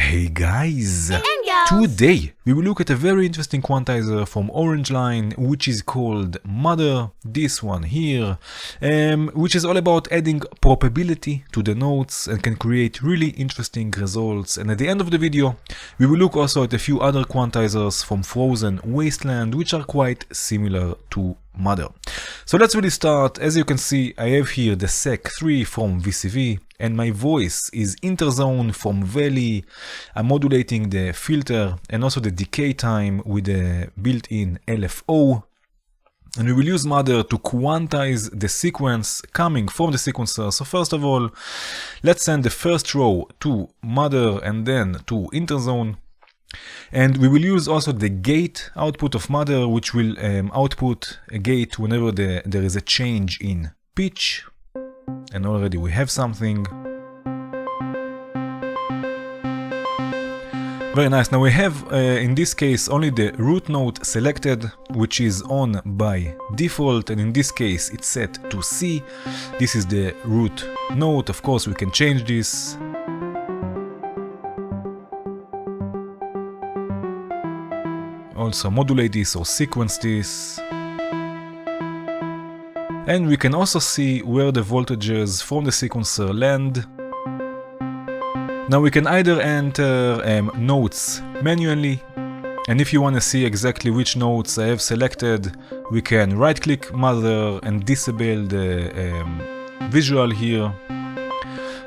Hey guys! Today we will look at a very interesting quantizer from Orange Line, which is called Mother, this one here, which is all about adding probability to the notes and can create really interesting results. And at the end of the video we will look also at a few other quantizers from Frozen Wasteland, which are quite similar to Mother. So let's really start. As you can see, I have here the SEC3 from VCV, and my voice is interzone from Valley. I'm modulating the filter and also the decay time with the built-in LFO. And we will use Mother to quantize the sequence coming from the sequencer. So first of all, let's send the first row to Mother and then to interzone. And we will use also the gate output of Mother, which will output a gate whenever there is a change in pitch. And already we have something. Very nice. Now we have in this case only the root note selected, which is on by default, and in this case it's set to C. This is the root note. Of course we can change this. Also modulate this or sequence this. And we can also see where the voltages from the sequencer land. Now we can either enter notes manually, and if you want to see exactly which notes I have selected, we can right click Mother and disable the visual here.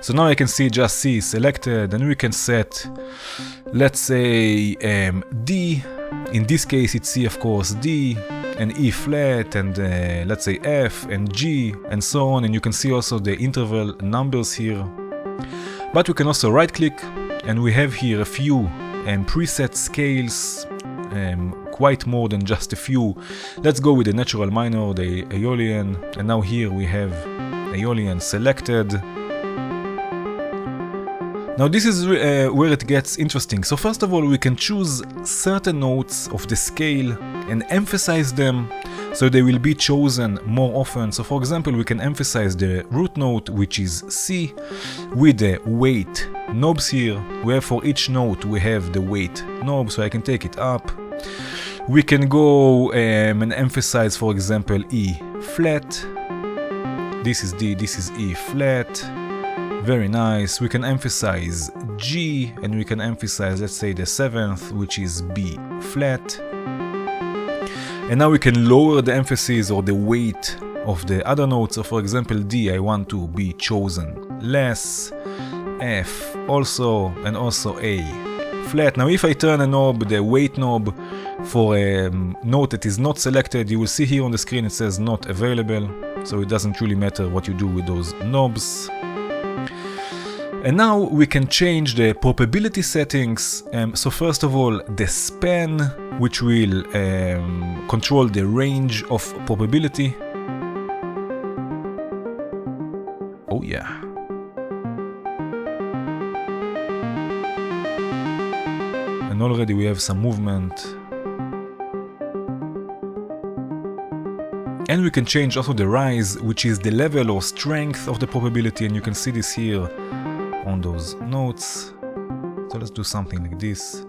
So now I can see just C selected, and we can set, let's say, D. In this case it's C, of course, D, and E flat, and let's say F and G, and so on. And you can see also the interval numbers here. But we can also right click, and we have here a few preset scales, quite more than just a few. Let's go with the natural minor, the Aeolian, and now here we have Aeolian selected. Now this is where it gets interesting. So first of all, we can choose certain notes of the scale and emphasize them so they will be chosen more often. So for example, we can emphasize the root note, which is C, with the weight knobs here. Where for each note we have the weight knob, so I can take it up. We can go and emphasize, for example, E flat. This is D, this is E flat. Very nice. We can emphasize G, and we can emphasize, let's say, the 7th, which is B flat. And now we can lower the emphasis or the weight of the other notes. So for example, D, I want to be chosen less, F also, and also A flat. Now if I turn a knob, the weight knob, for a note that is not selected, you will see here on the screen it says not available. So it doesn't really matter what you do with those knobs. And now we can change the probability settings. So first of all, the span, which will control the range of probability. Oh yeah. And already we have some movement. And we can change also the rise, which is the level or strength of the probability, and you can see this here on those notes. So let's do something like this.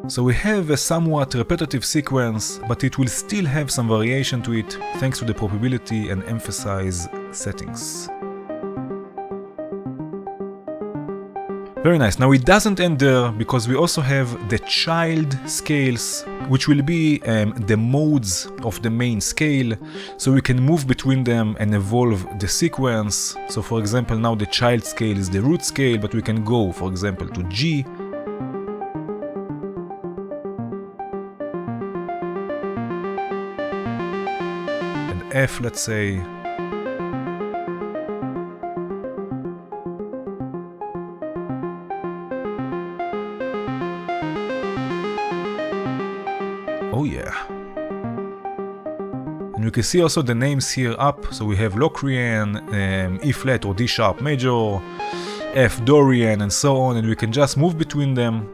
So we have a somewhat repetitive sequence, but it will still have some variation to it thanks to the probability and emphasize settings. Very nice. Now it doesn't end there, because we also have the child scales, which will be the modes of the main scale, so we can move between them and evolve the sequence. So for example, now the child scale is the root scale, but we can go, for example, to G. And F, let's say. Oh yeah. And you can see also the names here up. So we have Locrian, E flat or D sharp major, F Dorian, and so on. And we can just move between them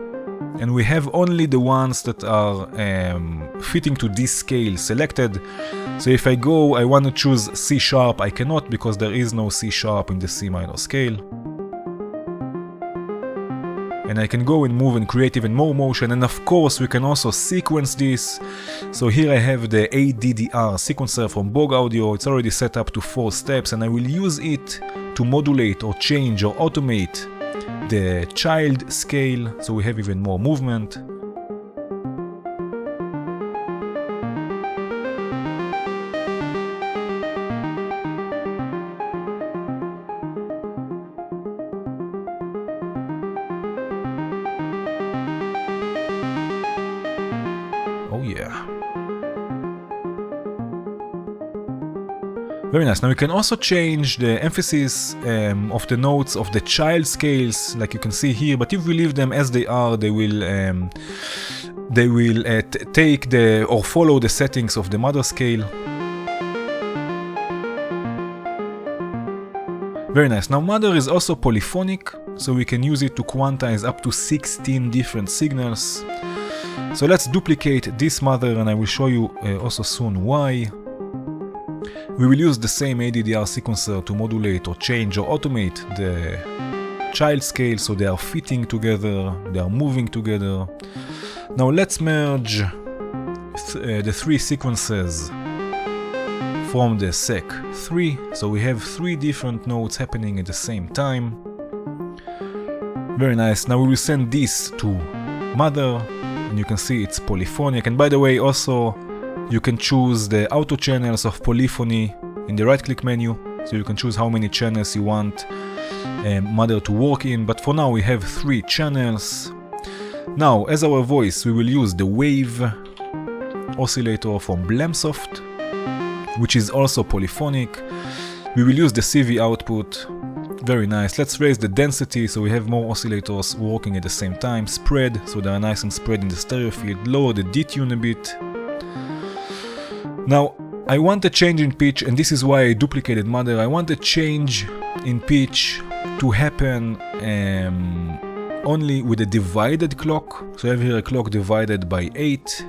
and we have only the ones that are fitting to this scale selected. So if I want to choose C sharp, I cannot because there is no C sharp in the C minor scale. And I can go and move and create even more motion, and of course we can also sequence this. So here I have the ADDR sequencer from Bog Audio. It's already set up to 4 steps, and I will use it to modulate or change or automate the child scale, so we have even more movement. Oh yeah. Very nice. Now you can also change the emphasis of the notes of the child scales, like you can see here. But if we leave them as they are, they will take the or follow the settings of the mother scale. Very nice. Now mother is also polyphonic, so we can use it to quantize up to 16 different signals. So let's duplicate this mother, and I will show you also soon why. We will use the same ADDR sequencer to modulate or change or automate the child scale, so they are fitting together, they are moving together. Now let's merge the 3 sequences from the Sec 3, so we have 3 different notes happening at the same time. Very nice. Now we will send this to mother, and you can see it's polyphonic. And by the way, also you can choose the auto channels of polyphony in the right click menu, so you can choose how many channels you want mother to work in. But for now we have 3 channels. Now as our voice we will use the wave oscillator from Blamsoft, which is also polyphonic. We will use the CV output. Very nice. Let's raise the density so we have more oscillators working at the same time. Spread, so they are nice and spread in the stereo field. Lower the detune a bit. Now I want a change in pitch, and this is why I duplicated mother. I want a change in pitch to happen only with a divided clock. So I have here a clock divided by 8.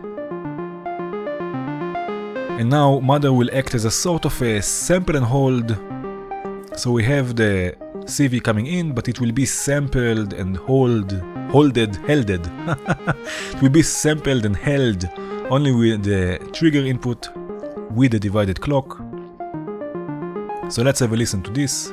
And now mother will act as a sort of a sample and hold. So we have the CV coming in, but it will be sampled and held. It will be sampled and held only with the trigger input with the divided clock. So let's have a listen to this.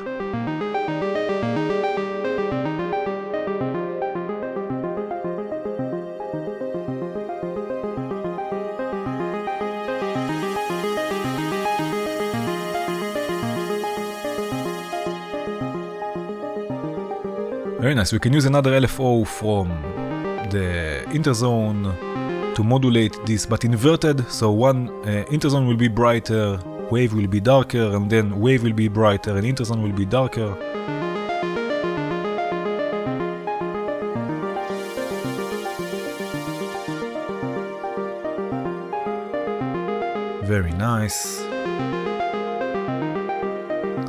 Very nice. We can use another LFO from the interzone to modulate this, but inverted. So one interzone will be brighter, wave will be darker, and then wave will be brighter and interzone will be darker. Very nice.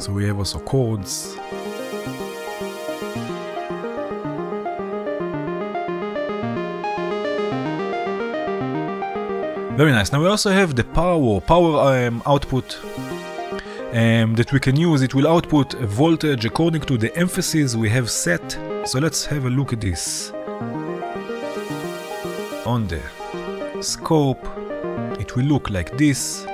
So we have also chords. Very nice. Now we also have the power output that we can use. It will output a voltage according to the emphasis we have set. So let's have a look at this. On the scope, it will look like this.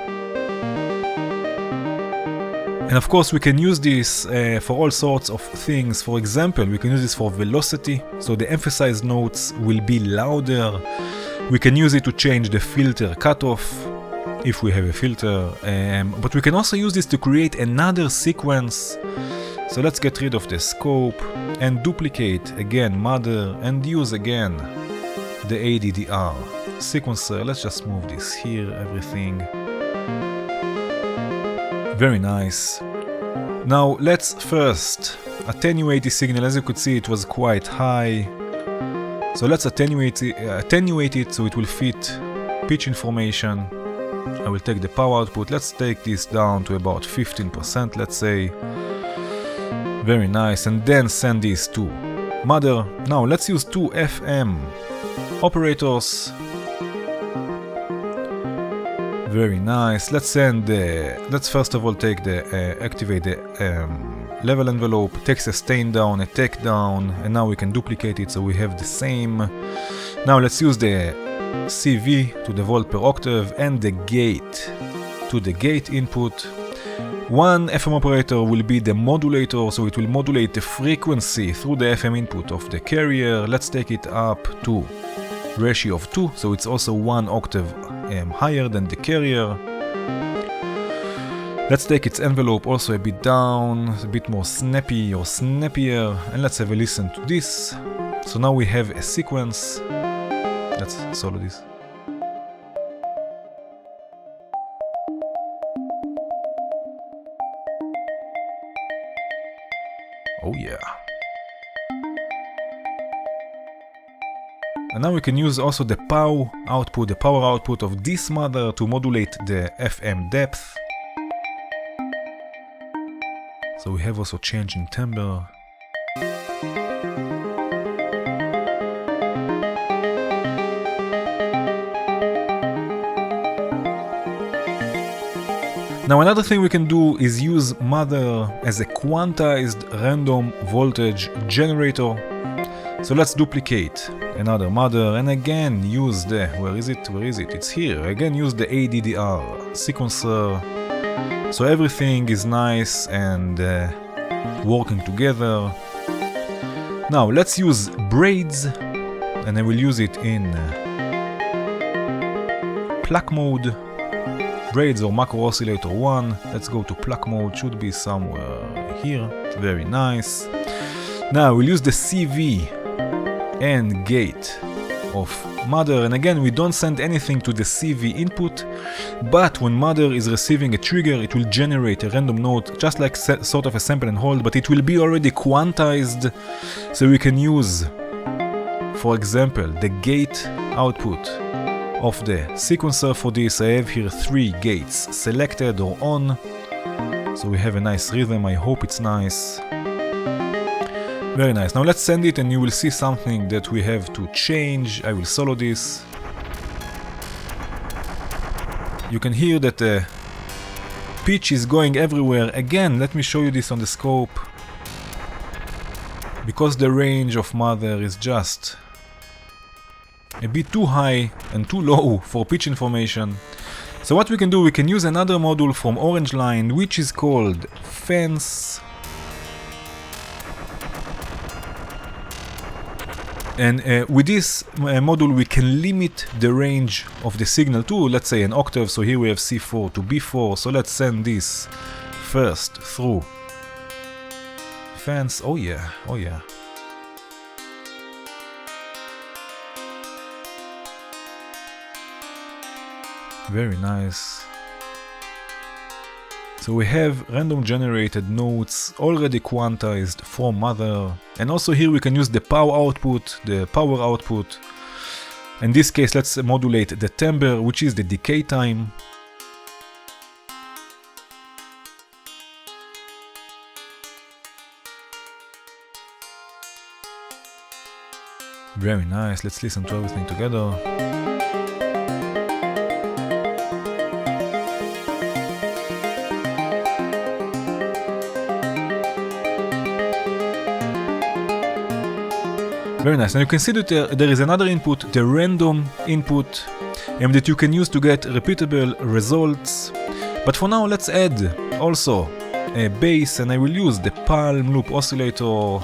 And of course we can use this for all sorts of things. For example, we can use this for velocity, so the emphasized notes will be louder. We can use it to change the filter cutoff, if we have a filter, but we can also use this to create another sequence. So let's get rid of the scope and duplicate again mother and use again the ADDR sequencer. Let's just move this here, everything. Very nice. Now let's first attenuate the signal. As you could see, it was quite high. So let's attenuate it so it will fit pitch information. I will take the power output. Let's take this down to about 15%, let's say. Very nice. And then send this to mother. Now let's use 2 FM operators. Very nice. Let's first of all take activate the level envelope, take sustain down, attack down, and now we can duplicate it so we have the same. Now let's use the CV to the volt per octave and the gate to the gate input. One FM operator will be the modulator, so it will modulate the frequency through the FM input of the carrier. Let's take it up to ratio of 2, so it's also 1 octave higher than the carrier. Let's take its envelope also a bit down, a bit more snappy or snappier, and let's have a listen to this. So now we have a sequence. Let's solo this. Oh yeah. And now we can use also the power output of this mother to modulate the FM depth. So we have also change in timbre. Now another thing we can do is use mother as a quantized random voltage generator. So let's duplicate another mother and again use the, where is it, it's here, again use the ADDR sequencer. So everything is nice and working together. Now let's use braids, and I will use it in pluck mode. Braids or macro oscillator 1. Let's go to pluck mode, should be somewhere here. Very nice. Now we'll use the CV and gate of mother, and again we don't send anything to the CV input, but when mother is receiving a trigger it will generate a random note, just like sort of a sample and hold, but it will be already quantized, so we can use, for example, the gate output of the sequencer. For this I have here 3 gates selected or on, so we have a nice rhythm. I hope it's nice. Very nice. Now let's send it and you will see something that we have to change. I will solo this. You can hear that the pitch is going everywhere. Again, let me show you this on the scope. Because the range of mother is just a bit too high and too low for pitch information. So what we can do, we can use another module from Orange Line, which is called Fence. And with this module we can limit the range of the signal to, let's say, an octave. So here we have C4 to B4, so let's send this first through Fence. Oh yeah, oh yeah. Very nice. So we have random generated notes already quantized from mother, and also here we can use the power output, In this case let's modulate the timbre, which is the decay time. Very nice, let's listen to everything together. Very nice. Now you can see that there is another input, the random input, that you can use to get repeatable results. But for now let's add also a bass, and I will use the palm loop oscillator,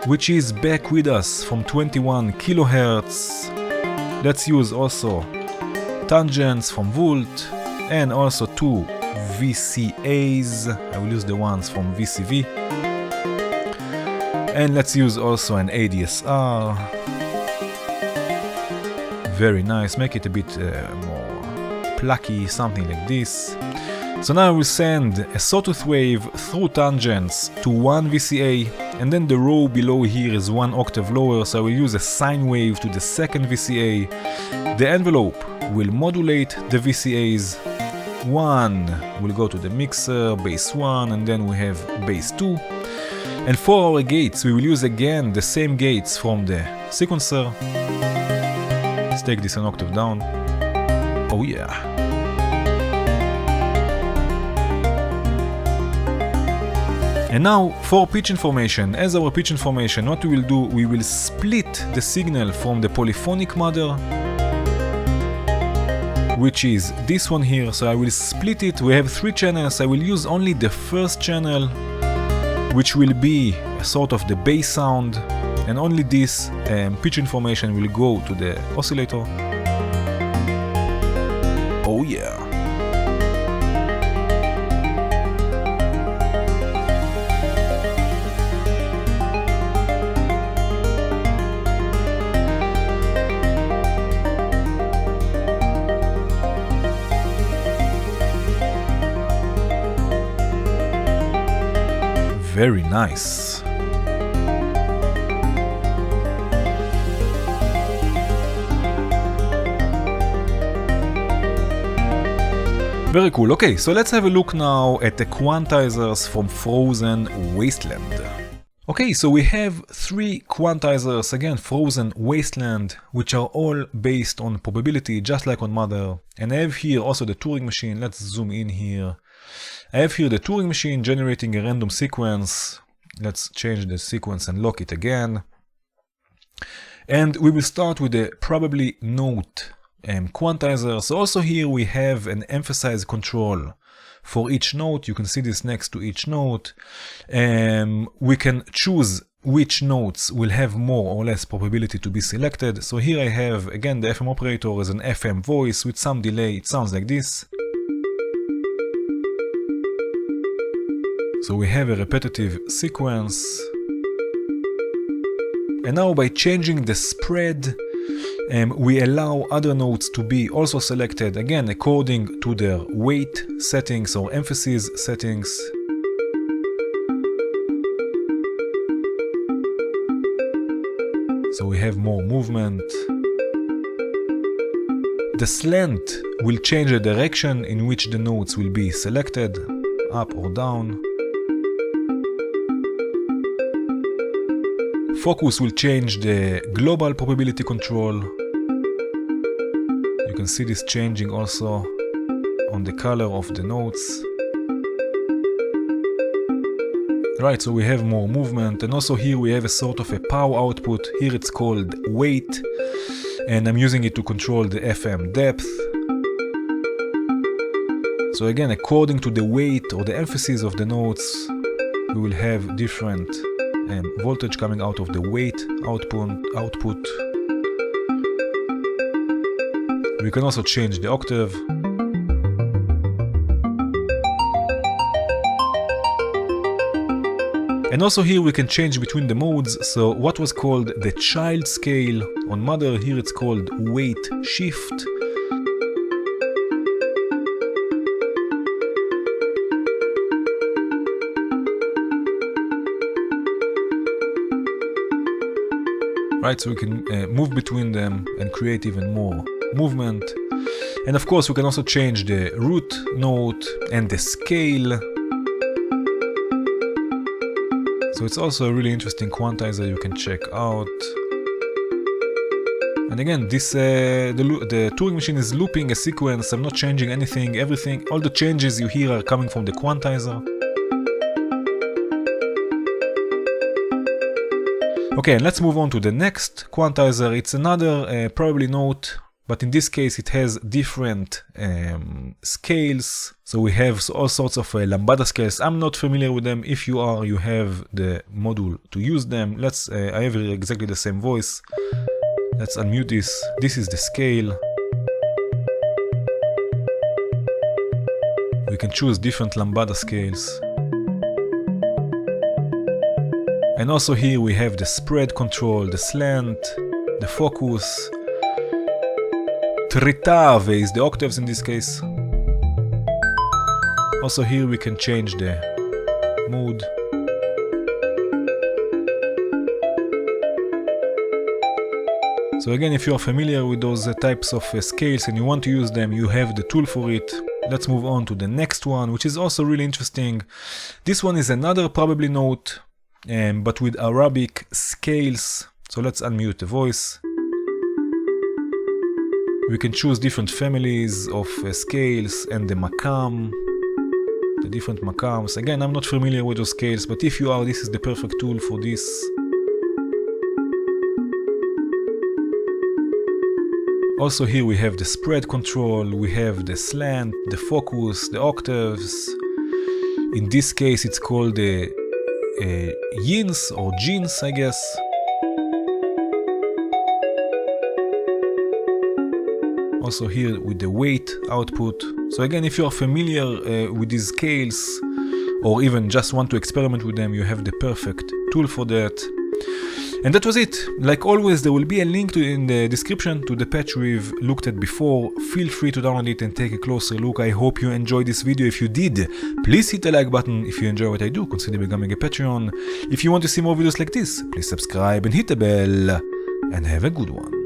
which is back with us from 21 kHz. Let's use also tangents from volt and also 2 VCAs. I will use the ones from VCV. And let's use also an ADSR. Very nice, make it a bit more plucky, something like this. So now I will send a sawtooth wave through tangents to 1 VCA, and then the row below here is 1 octave lower, so I will use a sine wave to the second VCA. The envelope will modulate the VCAs. 1 will go to the mixer, bass 1, and then we have bass 2. And for our gates, we will use again the same gates from the sequencer. Let's take this an octave down. Oh yeah. And now for pitch information. As our pitch information, what we will do, we will split the signal from the polyphonic mother, which is this one here. So I will split it. We have 3 channels. I will use only the first channel, which will be a sort of the bass sound, and only this pitch information will go to the oscillator. Oh yeah. Very nice. Very cool. Okay, so let's have a look now at the quantizers from Frozen Wasteland. Okay, so we have 3 quantizers, again Frozen Wasteland, which are all based on probability, just like on Mother. And I have here also the Turing machine. Let's zoom in here. I have here the Turing machine generating a random sequence. Let's change the sequence and lock it again. And we will start with the probably note quantizer. So also here we have an emphasize control for each note. You can see this next to each note. We can choose which notes will have more or less probability to be selected. So here I have again the FM operator as an FM voice with some delay. It sounds like this. So we have a repetitive sequence. And now by changing the spread, we allow other notes to be also selected, again according to their weight settings or emphasis settings. So we have more movement. The slant will change the direction in which the notes will be selected, up or down. Focus will change the global probability control. You can see this changing also on the color of the notes. Right, so we have more movement, and also here we have a sort of a power output. Here it's called weight, and I'm using it to control the FM depth. So again, according to the weight or the emphasis of the notes, we will have different voltage coming out of the weight output. We can also change the octave. And also here we can change between the modes. So what was called the child scale on Mother, here it's called weight shift. Right, so we can move between them and create even more movement. And of course we can also change the root note and the scale. So it's also a really interesting quantizer you can check out. And again, this the Turing machine is looping a sequence. I'm not changing anything. Everything, all the changes you hear are coming from the quantizer. Okay, and let's move on to the next quantizer. It's another probably note, but in this case it has different scales. So we have all sorts of lambda scales. I'm not familiar with them. If you are, you have the module to use them. I have exactly the same voice. Let's unmute this. This is the scale. We can choose different lambda scales. And also here we have the spread control, the slant, the focus. Tritave is the octaves in this case. Also here we can change the mode. So again, if you are familiar with those types of scales and you want to use them, you have the tool for it. Let's move on to the next one, which is also really interesting. This one is another probably note. but with Arabic scales. So let's unmute the voice. We can choose different families of scales and the makam, the different makams. Again, I'm not familiar with those scales, but if you are, this is the perfect tool for this. Also here we have the spread control, we have the slant, the focus, the octaves. In this case it's called the yins or jeans, I guess. Also here with the weight output. So again, if you are familiar with these scales or even just want to experiment with them, you have the perfect tool for that. And that was it. Like always, there will be a link in the description to the patch we've looked at before. Feel free to download it and take a closer look. I hope you enjoyed this video. If you did, please hit the like button. If you enjoy what I do, consider becoming a Patreon. If you want to see more videos like this, please subscribe and hit the bell. And have a good one.